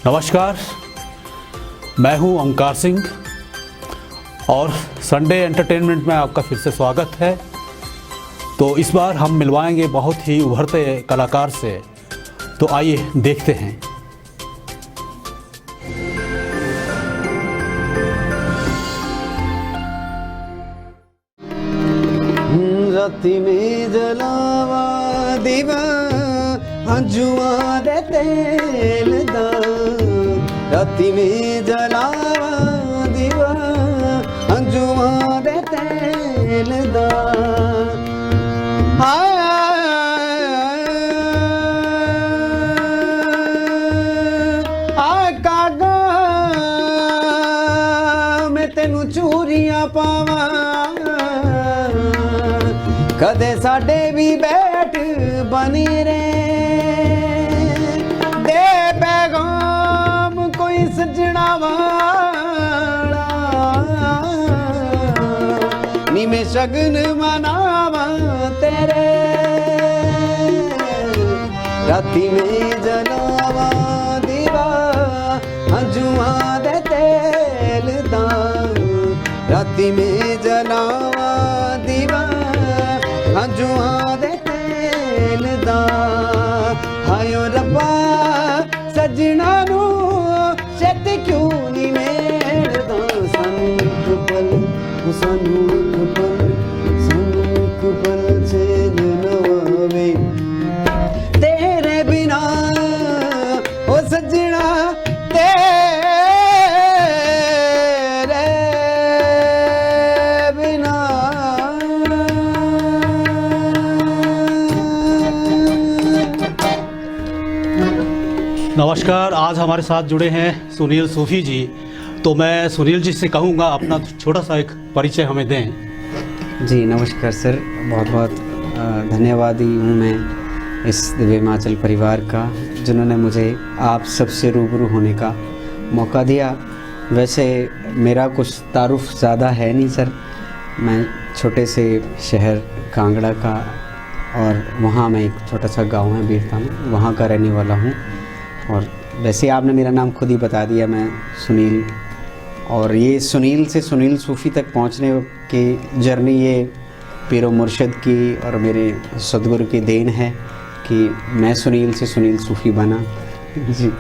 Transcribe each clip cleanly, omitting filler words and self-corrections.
नमस्कार, मैं हूं ओंकार सिंह और संडे एंटरटेनमेंट में आपका फिर से स्वागत है। तो इस बार हम मिलवाएंगे बहुत ही उभरते कलाकार से, तो आइए देखते हैं। राती में जलावा दीवा हंजुआ दे तेल दा, राती में जलावा दीवा हंजुआ दे तेल दा। कागा मैं तेनू चूरियां पावा, कदे साडे भी बैठ बनी रे, दे पैगाम कोई सजना वाला, नी मैं शगन मनावा तेरे। राती में जलावा दीवा हंजुआ दे तेल दा, राती में जलावा दीवा हंजुआ दे तेल दा। हायो रब्बा सजना नू छत क्यों नी मेड़दा, सानू एक पल सानू एक पल सानू एक पल चैन नवावे तेरे बिना ओ सजना तेरे बिना। नमस्कार, आज हमारे साथ जुड़े हैं सुनील सूफी जी। तो मैं सुनील जी से कहूँगा अपना छोटा सा एक परिचय हमें दें। जी नमस्कार सर, बहुत बहुत धन्यवादी हूँ मैं इस दिव्य हिमाचल परिवार का, जिन्होंने मुझे आप सबसे रूबरू होने का मौका दिया। वैसे मेरा कुछ तारुफ ज़्यादा है नहीं सर, मैं छोटे से शहर कांगड़ा का और वहाँ मैं एक छोटा सा गांव है बीरता में, वहाँ का रहने वाला हूँ। और वैसे आपने मेरा नाम खुद ही बता दिया, मैं सुनील, और ये सुनील से सुनील सूफ़ी तक पहुँचने की जर्नी ये पीरो मुर्शद की और मेरे सदगुरु की देन है कि मैं सुनील से सुनील सूफ़ी बना। जी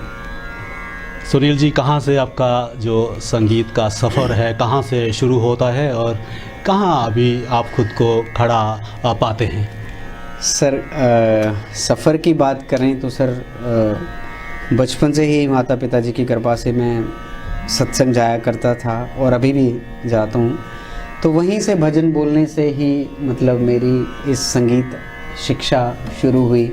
सुनील जी, कहाँ से आपका जो संगीत का सफ़र है, कहाँ से शुरू होता है और कहाँ अभी आप खुद को खड़ा पाते हैं? सर सफ़र की बात करें तो सर बचपन से ही माता पिताजी की कृपा से मैं सत्संग जाया करता था और अभी भी जाता हूँ। तो वहीं से भजन बोलने से ही मतलब मेरी इस संगीत शिक्षा शुरू हुई,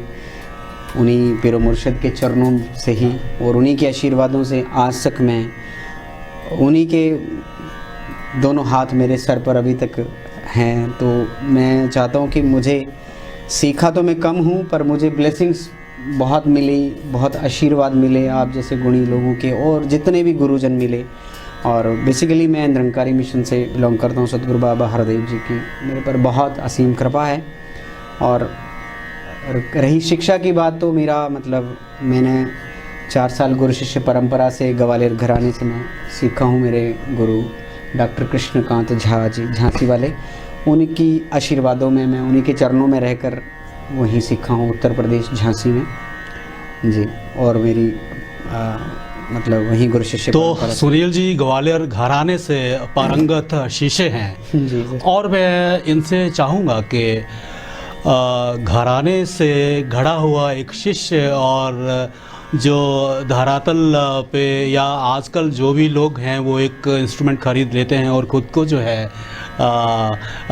उन्हीं पीरो मुर्शद के चरणों से ही, और उन्हीं के आशीर्वादों से आज तक मैं, उन्हीं के दोनों हाथ मेरे सर पर अभी तक हैं। तो मैं चाहता हूँ कि मुझे सीखा तो मैं कम हूँ, पर मुझे ब्लेसिंग्स बहुत मिली, बहुत आशीर्वाद मिले आप जैसे गुणी लोगों के, और जितने भी गुरुजन मिले। और बेसिकली मैं निरंकारी मिशन से बिलोंग करता हूँ, सतगुरु बाबा हरदेव जी की मेरे पर बहुत असीम कृपा है। और रही शिक्षा की बात तो मेरा मतलब मैंने 4 साल गुरु शिष्य परंपरा से ग्वालियर घराने से मैं सीखा हूँ। मेरे गुरु डॉक्टर कृष्णकांत झा जी झांसी वाले, उनकी आशीर्वादों में मैं उन्हीं के चरणों में रहकर वहीं सीखा हूँ, उत्तर प्रदेश झांसी में जी। और मेरी मतलब वहीं गुरु शिष्य। तो सुनील जी ग्वालियर घराने से पारंगत शिष्य हैं जी। और मैं इनसे चाहूँगा कि घराने से घड़ा हुआ एक शिष्य और जो धरातल पे या आजकल जो भी लोग हैं वो एक इंस्ट्रूमेंट खरीद लेते हैं और ख़ुद को जो है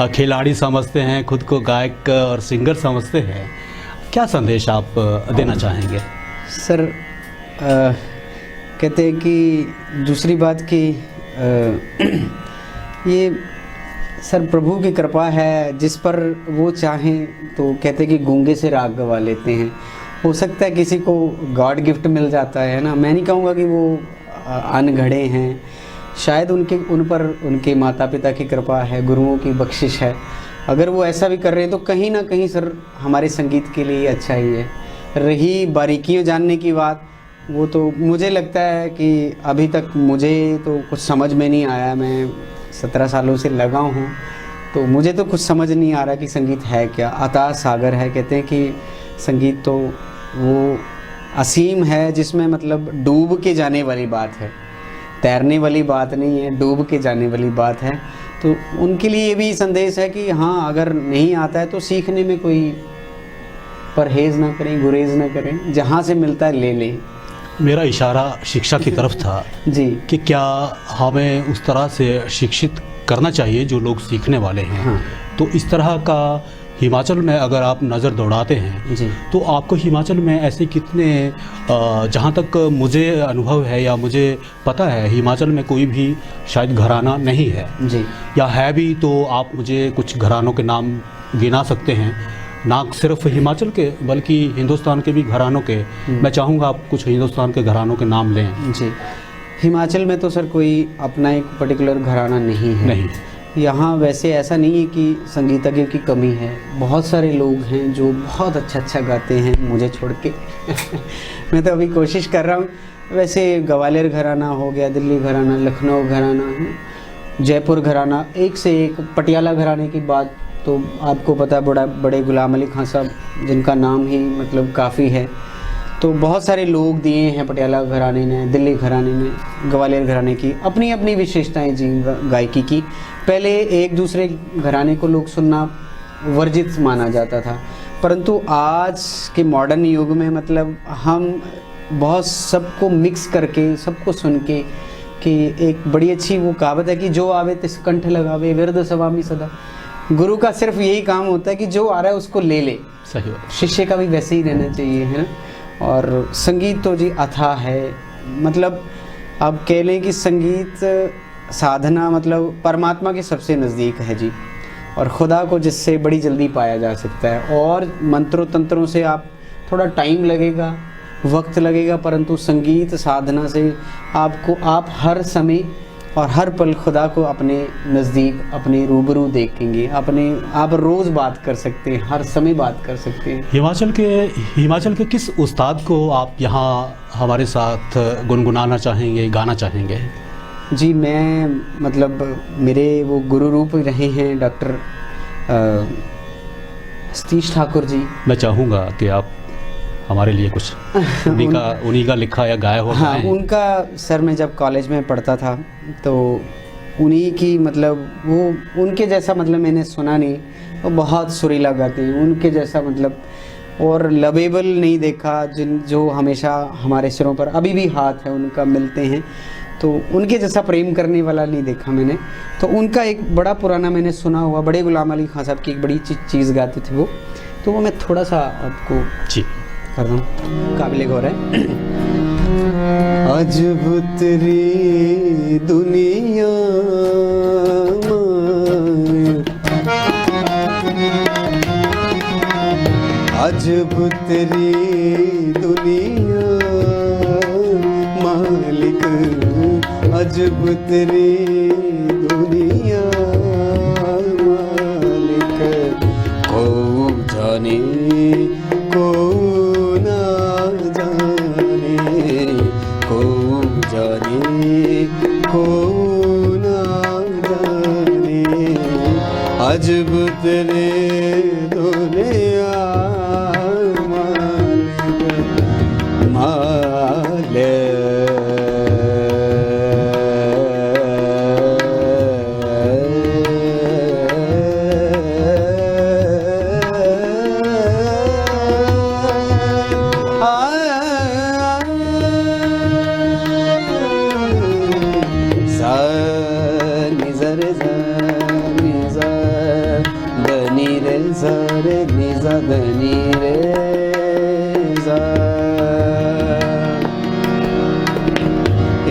खिलाड़ी समझते हैं, खुद को गायक और सिंगर समझते हैं, क्या संदेश आप देना चाहेंगे? सर कहते हैं कि दूसरी बात कि ये सर प्रभु की कृपा है, जिस पर वो चाहें तो कहते हैं कि गूंगे से राग गवा लेते हैं। हो सकता है किसी को गॉड गिफ्ट मिल जाता है ना, मैं नहीं कहूँगा कि वो अनगढ़े हैं, शायद उन पर उनके माता पिता की कृपा है, गुरुओं की बख्शिश है। अगर वो ऐसा भी कर रहे हैं तो कहीं ना कहीं सर हमारे संगीत के लिए अच्छा ही है। रही बारीकियों जानने की बात, वो तो मुझे लगता है कि अभी तक मुझे तो कुछ समझ में नहीं आया। मैं 17 सालों से लगा हूँ, तो मुझे तो कुछ समझ नहीं आ रहा कि संगीत है क्या। अथाह सागर है, कहते हैं कि संगीत तो वो असीम है जिसमें मतलब डूब के जाने वाली बात है, तैरने वाली बात नहीं है, डूब के जाने वाली बात है। तो उनके लिए ये भी संदेश है कि हाँ, अगर नहीं आता है तो सीखने में कोई परहेज़ ना करें, गुरेज ना करें, जहाँ से मिलता है ले लें। मेरा इशारा शिक्षा की तरफ था जी कि क्या हमें उस तरह से शिक्षित करना चाहिए जो लोग सीखने वाले हैं। हाँ तो इस तरह का हिमाचल में अगर आप नज़र दौड़ाते हैं जी तो आपको हिमाचल में ऐसे कितने, जहाँ तक मुझे अनुभव है या मुझे पता है, हिमाचल में कोई भी शायद घराना नहीं है, जी या है भी तो आप मुझे कुछ घरानों के नाम गिना सकते हैं, ना सिर्फ हिमाचल के बल्कि हिंदुस्तान के भी घरानों के। मैं चाहूँगा आप कुछ हिंदुस्तान के घरानों के नाम लें। जी। हिमाचल में तो सर कोई अपना एक पर्टिकुलर घराना नहीं है। नहीं, यहाँ वैसे ऐसा नहीं है कि संगीतज्ञों की कमी है, बहुत सारे लोग हैं जो बहुत अच्छा गाते हैं, मुझे छोड़ के मैं तो अभी कोशिश कर रहा हूँ। वैसे ग्वालियर घराना हो गया, दिल्ली घराना, लखनऊ घराना, जयपुर घराना, एक से एक। पटियाला घराने की बात तो आपको पता है, बड़े गुलाम अली खान साहब, जिनका नाम ही मतलब काफ़ी है। तो बहुत सारे लोग दिए हैं पटियाला घराने ने, दिल्ली घराने ने, ग्वालियर घराने की अपनी अपनी विशेषताएं जी गायकी की। पहले एक दूसरे घराने को लोग सुनना वर्जित माना जाता था, परंतु आज के मॉडर्न युग में मतलब हम बहुत सबको मिक्स करके, सबको सुन के, कि एक बड़ी अच्छी वो कहावत है कि जो आवे तिस कंठ लगावे विरद सवामी सदा। गुरु का सिर्फ यही काम होता है कि जो आ रहा है उसको ले ले। सही बात। शिष्य का भी वैसे ही रहना चाहिए, है ना। और संगीत तो जी अथाह है, मतलब आप कह लें कि संगीत साधना मतलब परमात्मा के सबसे नज़दीक है जी, और खुदा को जिससे बड़ी जल्दी पाया जा सकता है। और मंत्रों तंत्रों से आप थोड़ा टाइम लगेगा, वक्त लगेगा, परंतु संगीत साधना से आप हर समय और हर पल खुदा को अपने नज़दीक, अपने रूबरू देखेंगे। आप रोज़ बात कर सकते हैं, हर समय बात कर सकते हैं। हिमाचल के किस उस्ताद को आप यहाँ हमारे साथ गुनगुनाना चाहेंगे, गाना चाहेंगे? जी, मैं मतलब मेरे वो गुरु रूप रहे हैं डॉक्टर सतीश ठाकुर जी। मैं चाहूँगा कि आप हमारे लिए कुछ उन्हीं का लिखा या गाया हुआ। हाँ, उनका सर मैं जब कॉलेज में पढ़ता था तो उन्हीं की मतलब वो उनके जैसा मतलब मैंने सुना नहीं, वो बहुत सुरीला गाते हैं, उनके जैसा मतलब और लवेबल नहीं देखा, जो हमेशा हमारे सिरों पर अभी भी हाथ है उनका मिलते हैं, तो उनके जैसा प्रेम करने वाला नहीं देखा मैंने। तो उनका एक बड़ा पुराना मैंने सुना हुआ, बड़े गुलाम अली खान साहब की एक बड़ी चीज़ गाते थे वो, तो वो मैं थोड़ा सा आपको जी कर रहा हूँ, काबिल गौर है। अजब तेरी दुनिया अजब तेरी दुनिया मालिक, अजब तेरी दुनिया मालिक, को जाने को ना जाने, को जाने को ना जाने, अजब तेरे दुनिया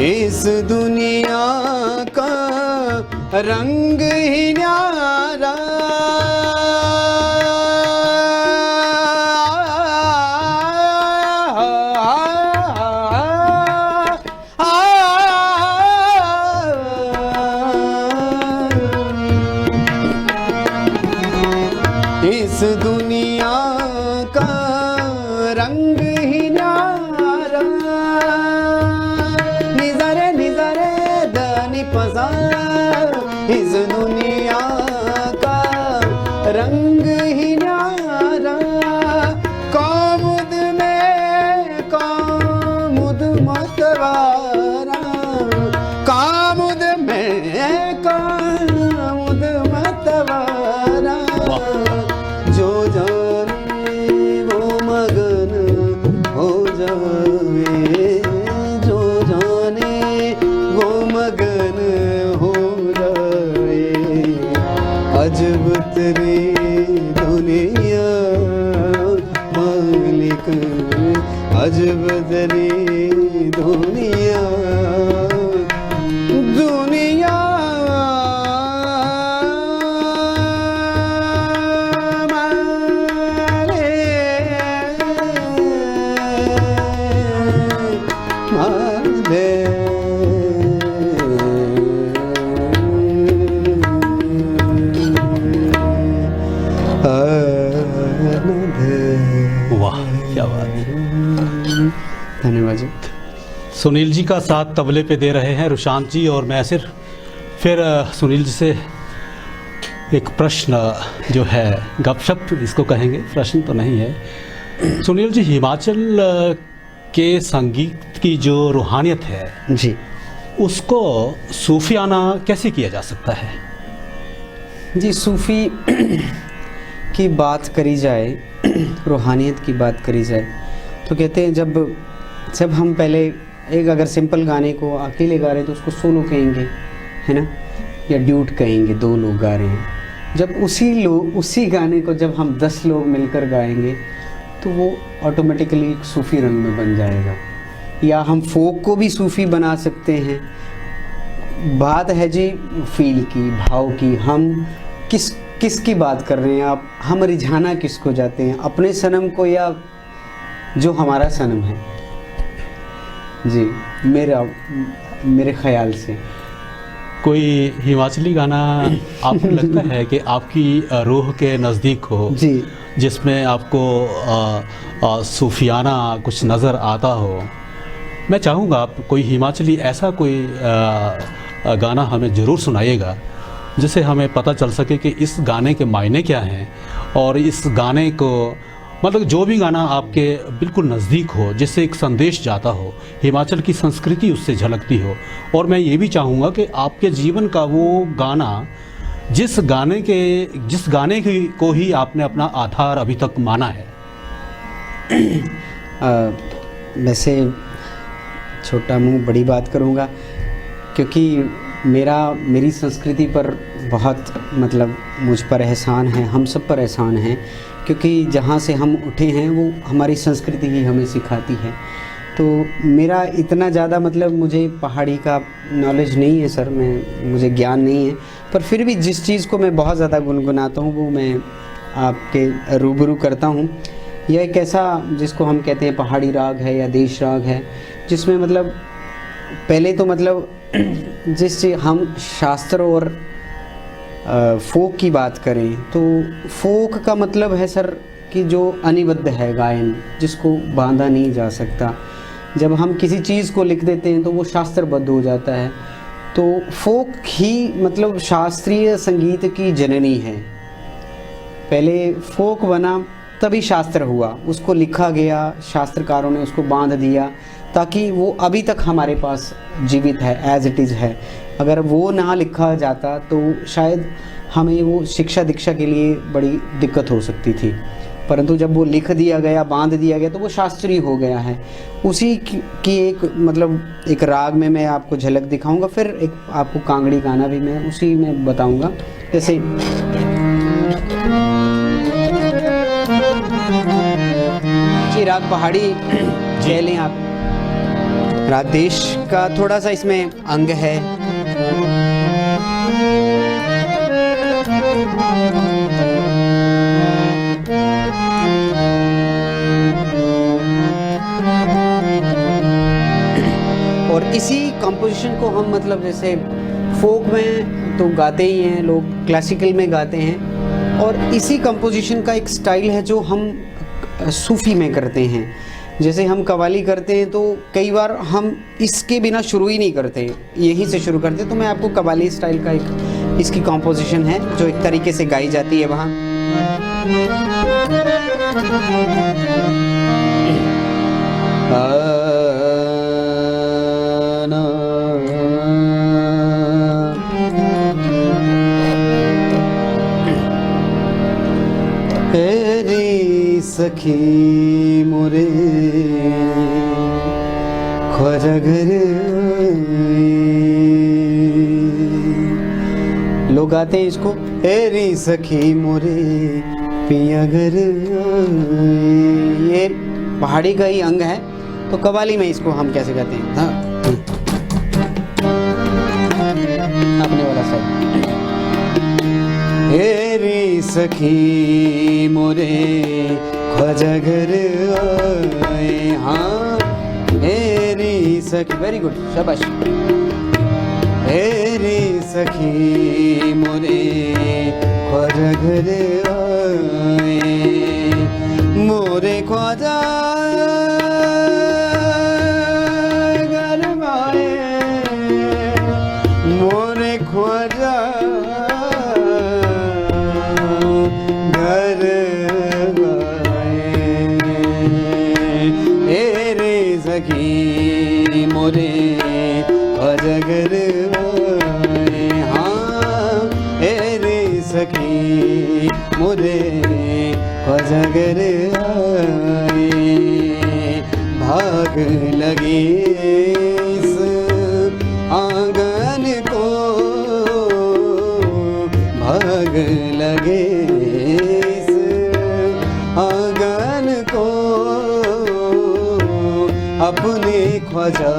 इस दुनिया का रंग ही न्यारा, इस दुनिया का रंग ही न्यारा, इस दुनिया का रंग ही न्यारा, कामुद में कामुद मतवारा, कामुद में कामुद मतवारा, जो जाने वो मगन हो जावे, जो जाने वो मगन हो जाए, अजब तेरी दुनिया मालिक, अजब तेरी दुनिया, दुनिया वाह क्या बात है। धन्यवाद जी। सुनील जी का साथ तबले पे दे रहे हैं रुशांत जी, और मैं फिर सुनील जी से एक प्रश्न जो है, गपशप इसको कहेंगे, प्रश्न तो नहीं है। सुनील जी, हिमाचल के संगीत की जो रूहानियत है जी, उसको सूफियाना कैसे किया जा सकता है? जी सूफ़ी की बात करी जाए, रूहानियत की बात करी जाए, तो कहते हैं जब हम पहले एक अगर सिंपल गाने को अकेले गा रहे हैं तो उसको सोलो कहेंगे, है ना, या ड्यूट कहेंगे, 2 लोग गा रहे हैं। जब उसी गाने को जब हम 10 लोग मिलकर गाएंगे तो वो ऑटोमेटिकली एक सूफ़ी रंग में बन जाएगा। या हम फोक को भी सूफ़ी बना सकते हैं। बात है जी फील की, भाव की, हम किसकी बात कर रहे हैं आप, हम रिझाना किसको जाते हैं, अपने सनम को या जो हमारा सनम है। जी मेरे ख्याल से कोई हिमाचली गाना आपको लगता है कि आपकी रूह के नज़दीक हो जी, जिसमें आपको सूफियाना कुछ नज़र आता हो? मैं चाहूँगा आप कोई हिमाचली ऐसा कोई गाना हमें ज़रूर सुनाइएगा जिससे हमें पता चल सके कि इस गाने के मायने क्या हैं, और इस गाने को मतलब जो भी गाना आपके बिल्कुल नज़दीक हो, जिससे एक संदेश जाता हो, हिमाचल की संस्कृति उससे झलकती हो। और मैं ये भी चाहूँगा कि आपके जीवन का वो गाना जिस गाने को ही आपने अपना आधार अभी तक माना है। वैसे छोटा मुंह बड़ी बात करूँगा, क्योंकि मेरी संस्कृति पर बहुत मतलब मुझ पर एहसान है, हम सब पर एहसान है, क्योंकि जहाँ से हम उठे हैं वो हमारी संस्कृति ही हमें सिखाती है। तो मेरा इतना ज़्यादा मतलब मुझे पहाड़ी का नॉलेज नहीं है सर, मुझे ज्ञान नहीं है, पर फिर भी जिस चीज़ को मैं बहुत ज़्यादा गुनगुनाता हूँ वो मैं आपके रूबरू करता हूँ। यह एक ऐसा जिसको हम कहते हैं पहाड़ी राग है या देश राग है, जिसमें मतलब पहले तो मतलब जिस हम शास्त्र और फोक की बात करें तो फोक का मतलब है सर कि जो अनिबद्ध है गायन, जिसको बांधा नहीं जा सकता। जब हम किसी चीज़ को लिख देते हैं तो वो शास्त्रबद्ध हो जाता है। तो फोक ही मतलब शास्त्रीय संगीत की जननी है। पहले फोक बना तभी शास्त्र हुआ, उसको लिखा गया, शास्त्रकारों ने उसको बांध दिया ताकि वो अभी तक हमारे पास जीवित है, एज इट इज़ है। अगर वो ना लिखा जाता तो शायद हमें वो शिक्षा दीक्षा के लिए बड़ी दिक्कत हो सकती थी, परंतु जब वो लिख दिया गया, बांध दिया गया, तो वो शास्त्रीय हो गया है। उसी की एक मतलब एक राग में मैं आपको झलक दिखाऊंगा, फिर एक आपको कांगड़ी गाना भी मैं उसी में बताऊंगा। जैसे जी राग पहाड़ी कह लें आप, राग देश का थोड़ा सा इसमें अंग है। और इसी कंपोजिशन को हम मतलब जैसे फोक में तो गाते ही हैं लोग, क्लासिकल में गाते हैं, और इसी कंपोजिशन का एक स्टाइल है जो हम सूफ़ी में करते हैं। जैसे हम कव्वाली करते हैं तो कई बार हम इसके बिना शुरू ही नहीं करते, यहीं से शुरू करते। तो मैं आपको कव्वाली स्टाइल का एक इसकी कॉम्पोजिशन है जो एक तरीके से गाई जाती है वहाँ। सखी मोरे ख्वाजा घर, लोग गाते हैं इसको, एरी सखी मोरे पिया घर। ये पहाड़ी का ही अंग है, तो कव्वाली में इसको हम कैसे गाते हैं? हाँ, अपने वाला साइड। एरी सखी मोरे ख्वाजा घर आए, हाँ एरी सखी, वेरी गुड, शाबाश। एरी सखी मोरे ख्वाजा घर आए, मोरे ख्वाजा घर आए, मोरे ख्वाजा घर सखी मोरे ख्वाजा घर आए, हाँ एरे सखी मोरे ख्वाजा घर आए। भाग लगे इस आंगन को, भाग लगे इस आंगन को, अपने ख्वाजा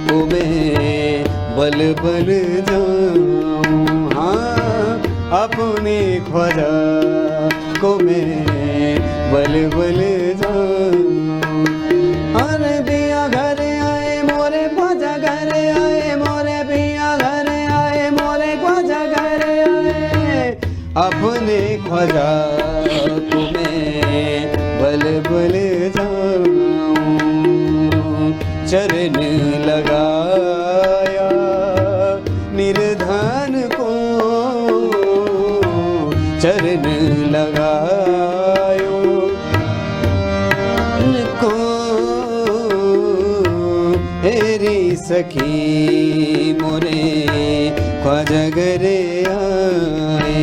को मैं बल बल जाऊं, हाँ अपने ख्वाजा को मैं बल बल जाऊं। अरे बिया घर आए मोरे ख्वाजा घर आए, मोरे बिया घर आए मोरे ख्वाजा घर आए, अपने ख्वाजा को मैं बल बल जाऊं। चरण लगाया निर्धन को, चरण लगायो को, एरी सखी मोरे ख्वाजा घर आए।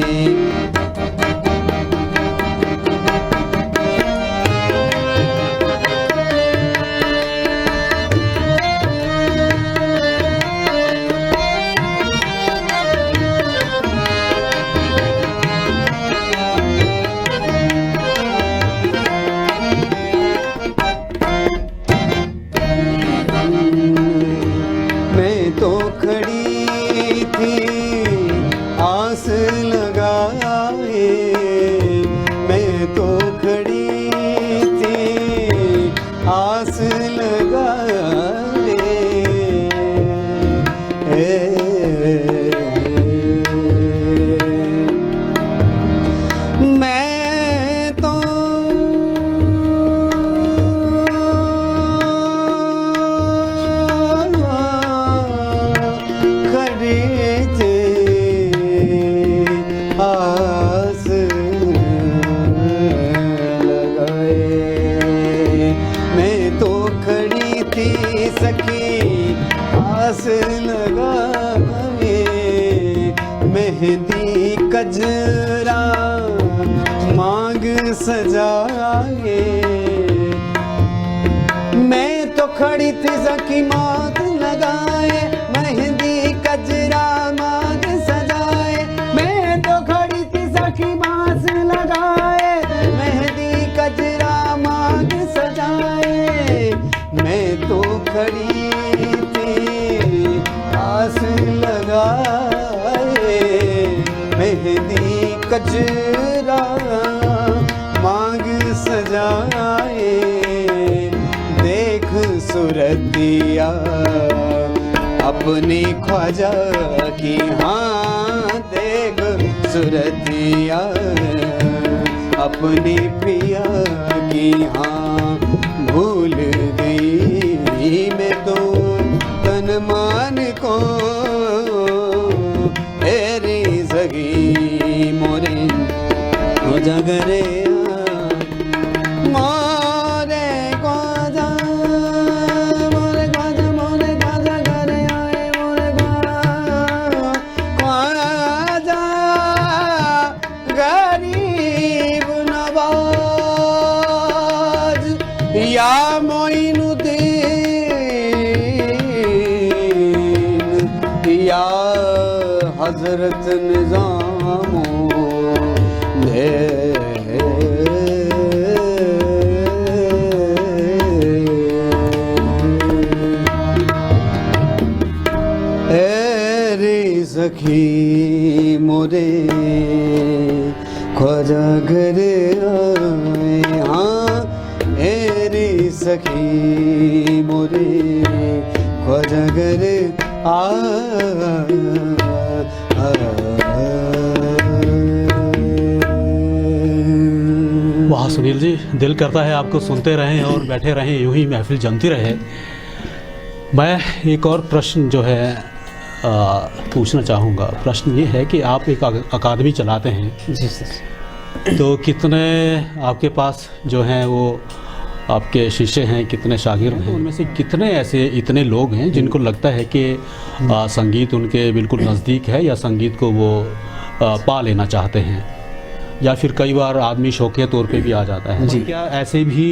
मेहंदी कजरा मांग सजाए, मैं तो खड़ी थी सखी मांग लगाए, मेहंदी कजरा मांग सजाए, मैं तो खड़ी थी सखी मांग लगाए, मेहंदी कजरा मांग सजाए, मैं तो खड़ी थी आस लगाए, मेहंदी कजरा मांग सजाए, देख सूरतिया अपने ख्वाजा की, हाँ देख सूरतिया अपने पिया की, हाँ भूल खोजगरे मोरे ख्वाजा मोरे ख्वाजा मोरे ख्वाजा घरे आए मोरे ख्वाजा गरीब नवाज या मोइनुद्दीन या हजरत निजामो दे सखी मोरे ख्वाजा घरे आए हाँ मेरी सखी मोरे ख्वाजा घरे वाह सुनील जी, दिल करता है आपको सुनते रहें और बैठे रहें, यूं ही महफिल जमती रहे। मैं एक और प्रश्न जो है पूछना चाहूँगा। प्रश्न ये है कि आप एक अकादमी चलाते हैं जी सर, तो कितने आपके पास जो हैं वो आपके शिष्य हैं, कितने शागिर्द हैं, उनमें से कितने ऐसे इतने लोग हैं जिनको लगता है कि संगीत उनके बिल्कुल नज़दीक है या संगीत को वो पा लेना चाहते हैं, या फिर कई बार आदमी शौकिया तौर पे भी आ जाता है जी। क्या ऐसे भी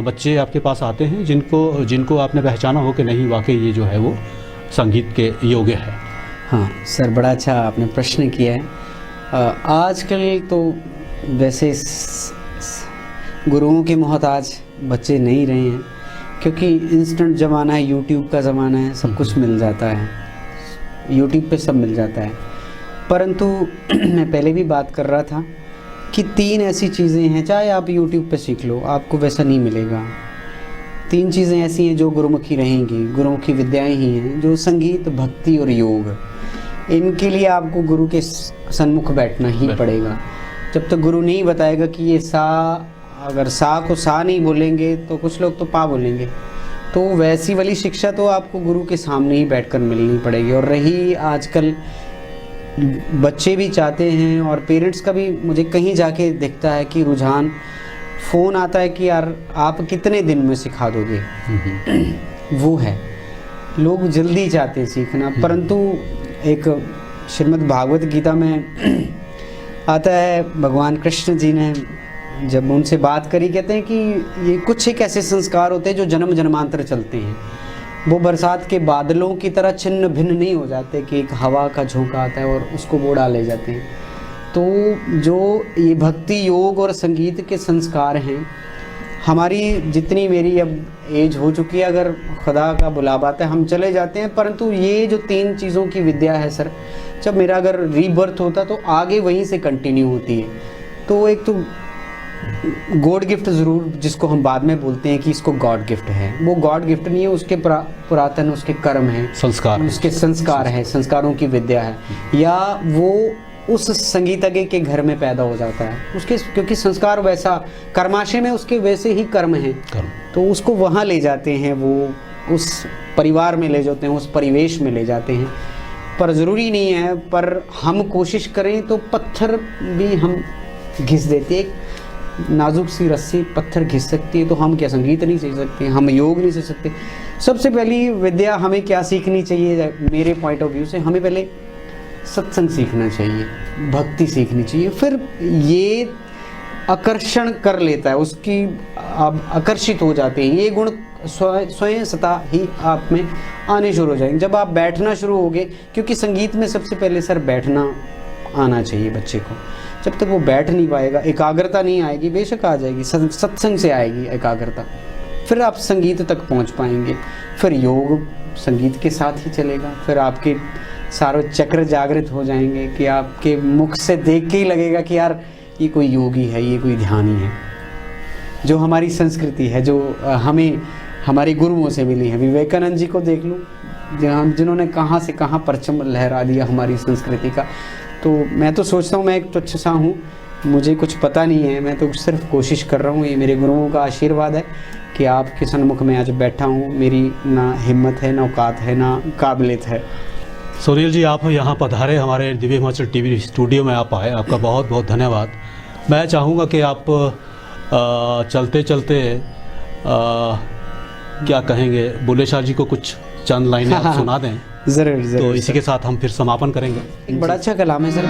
बच्चे आपके पास आते हैं जिनको आपने पहचाना हो कि नहीं वाकई ये जो है वो संगीत के योग्य है? हाँ सर, बड़ा अच्छा आपने प्रश्न किया है। आजकल तो वैसे गुरुओं के मोहताज बच्चे नहीं रहे हैं, क्योंकि इंस्टेंट ज़माना है, यूट्यूब का ज़माना है, सब कुछ मिल जाता है, यूट्यूब पे सब मिल जाता है। परंतु मैं पहले भी बात कर रहा था कि 3 ऐसी चीज़ें हैं, चाहे आप यूट्यूब पे सीख लो आपको वैसा नहीं मिलेगा। 3 चीज़ें ऐसी हैं जो गुरुमुखी रहेंगी, गुरुमुखी विद्याएं ही हैं, जो संगीत, भक्ति और योग, इनके लिए आपको गुरु के सन्मुख बैठना ही पड़ेगा। जब तक गुरु नहीं बताएगा कि ये सा, अगर सा को सा नहीं बोलेंगे तो कुछ लोग तो पा बोलेंगे, तो वैसी वाली शिक्षा तो आपको गुरु के सामने ही बैठकर मिलनी पड़ेगी। और रही आजकल बच्चे भी चाहते हैं और पेरेंट्स का भी मुझे कहीं जाके दिखता है कि रुझान, फ़ोन आता है कि यार आप कितने दिन में सिखा दोगे, वो है, लोग जल्दी चाहते हैं सीखना। परंतु एक श्रीमद् भागवत गीता में आता है, भगवान कृष्ण जी ने जब उनसे बात करी, कहते हैं कि ये कुछ एक ऐसे संस्कार होते हैं जो जन्म जन्मांतर चलते हैं, वो बरसात के बादलों की तरह छिन्न भिन्न नहीं हो जाते कि एक हवा का झोंका आता है और उसको वो डाले जाते हैं। तो जो ये भक्ति, योग और संगीत के संस्कार हैं, हमारी जितनी मेरी अब एज हो चुकी है, अगर खुदा का बुलावा आता है हम चले जाते हैं, परंतु ये जो 3 चीज़ों की विद्या है सर, जब मेरा अगर रीबर्थ होता तो आगे वहीं से कंटिन्यू होती है। तो एक तो गॉड गिफ्ट ज़रूर, जिसको हम बाद में बोलते हैं कि इसको गॉड गिफ्ट है, वो गॉड गिफ्ट नहीं है, उसके पुरातन उसके कर्म हैं, संस्कार, उसके संस्कार हैं, संस्कारों की विद्या है, या वो उस संगीतज्ञ के घर में पैदा हो जाता है उसके, क्योंकि संस्कार वैसा, कर्माशय में उसके वैसे ही कर्म हैं, तो उसको वहाँ ले जाते हैं, वो उस परिवार में ले जाते हैं, उस परिवेश में ले जाते हैं। पर ज़रूरी नहीं है, पर हम कोशिश करें तो पत्थर भी हम घिस देते, एक नाजुक सी रस्सी पत्थर घिस सकती है, तो हम क्या संगीत नहीं सीख सकते, हम योग नहीं सीख सकते? सबसे पहली विद्या हमें क्या सीखनी चाहिए, मेरे पॉइंट ऑफ व्यू से हमें पहले सत्संग सीखना चाहिए, भक्ति सीखनी चाहिए, फिर ये आकर्षण कर लेता है, उसकी आप आकर्षित हो जाते हैं, ये गुण स्वयं सता ही आप में आने शुरू हो जाएंगे जब आप बैठना शुरू होगे। क्योंकि संगीत में सबसे पहले सर बैठना आना चाहिए बच्चे को। जब तक वो बैठ नहीं पाएगा, एकाग्रता नहीं आएगी, बेशक आ जाएगी, सत्संग से आएगी एकाग्रता, फिर आप संगीत तक पहुंच पाएंगे, फिर योग संगीत के साथ ही चलेगा, फिर आपके सारे चक्र जागृत हो जाएंगे कि आपके मुख से देख के ही लगेगा कि यार ये कोई योगी है, ये कोई ध्यानी है, जो हमारी संस्कृति है, जो हमें हमारे गुरुओं से मिली है। विवेकानंद जी को देख लो, जिन्होंने कहाँ से कहाँ परचम लहरा दिया हमारी संस्कृति का। तो मैं तो सोचता हूँ मैं एक तुच्छ सा हूँ, मुझे कुछ पता नहीं है, मैं तो सिर्फ कोशिश कर रहा हूँ, ये मेरे गुरुओं का आशीर्वाद है कि आपके सन्मुख में आज बैठा हूँ। मेरी ना हिम्मत है, ना औकात है, ना काबिलियत है। सुनील जी, आप यहाँ पधारे, हमारे दिव्य हिमाचल टीवी स्टूडियो में आप आए, आपका बहुत बहुत धन्यवाद। मैं चाहूँगा कि आप चलते चलते क्या कहेंगे, बुल्ले शाह जी को कुछ चंद लाइनें आप सुना दें। ज़रूर ज़रूर। तो इसी के साथ हम फिर समापन करेंगे। एक बड़ा अच्छा कलाम है सर।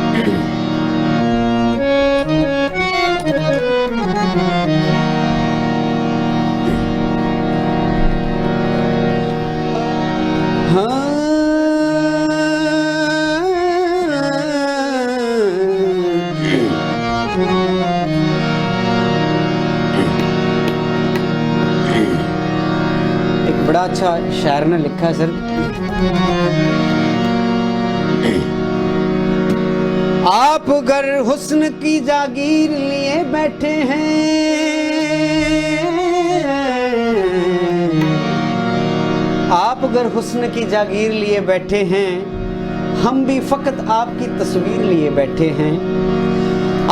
एक बड़ा अच्छा शायर ने लिखा है सर। आप अगर हुस्न की जागीर लिए बैठे हैं, आप अगर हुस्न की जागीर लिए बैठे हैं, हम भी फकत आपकी तस्वीर लिए बैठे हैं।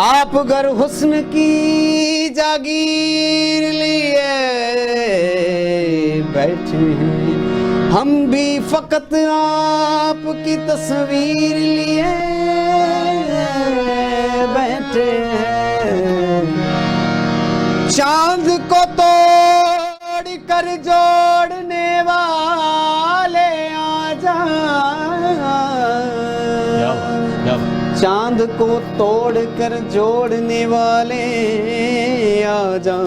आप अगर हुस्न की जागीर लिए बैठे हैं, हम भी फकत आपकी तस्वीर लिए बैठे हैं। चांद को तोड़ कर जोड़ने वाले आ जा, चांद को तोड़ कर जोड़ने वाले आ जा।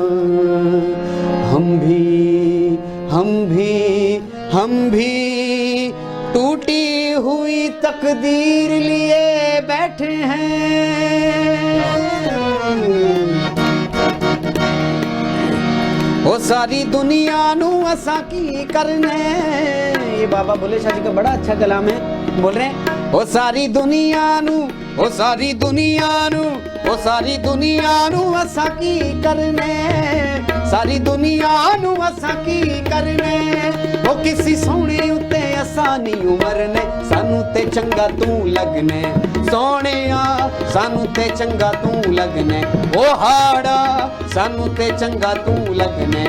हम भी टूटी हुई तकदीर लिए बैठे हैं। वो सारी दुनिया नू असा की करने, ये बाबा बुल्ले शाह जी का बड़ा अच्छा कलाम है। बोल रहे हैं वो सारी दुनिया नू, वो सारी दुनिया नू, वो सारी दुनिया नू असा की करने, सारी दुनिया नू असा की करने। वो किसी सोने उत्ते असानी उमर ने, सानू ते चंगा तू लगने सोने आ, सानू ते चंगा तू लगने। ओ हाड़ा सानू ते चंगा तू लगने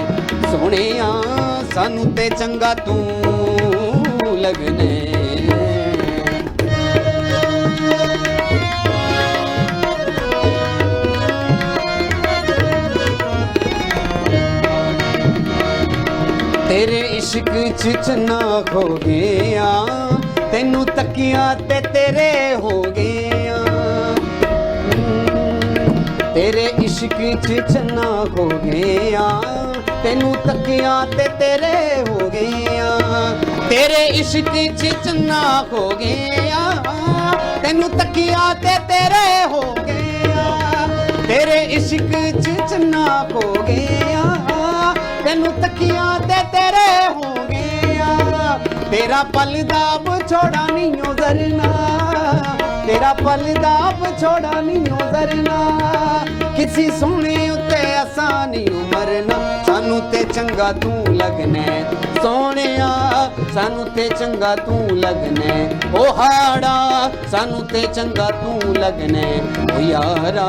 सोने आ, सानू ते चंगा तू लगने। तेरे इश्क च चन्ना खो गया, तेनू तकिया ते तेरे हो गया। तेरे इश्क च चन्ना खो गया, तेनू तकिया ते तेरे हो गया। तेरे इश्क च चन्ना खो गया, तेनू तकिया ते तेरे हो गया। तेरे इश्क च चन्ना खो गया, तेनू तकिया ते तेरे हो गया। तेरा पलदा छोड़ा नहीं गुजरना, तेरा पलदा छोड़ा नहीं गुजरना। किसी सोने उत्ते आसानी उमरना, सानू ते चंगा तू लगने सोने आ, सानू ते चंगा तू लगने। ओ हाड़ा सानू ते चंगा तू लगने ओ यारा।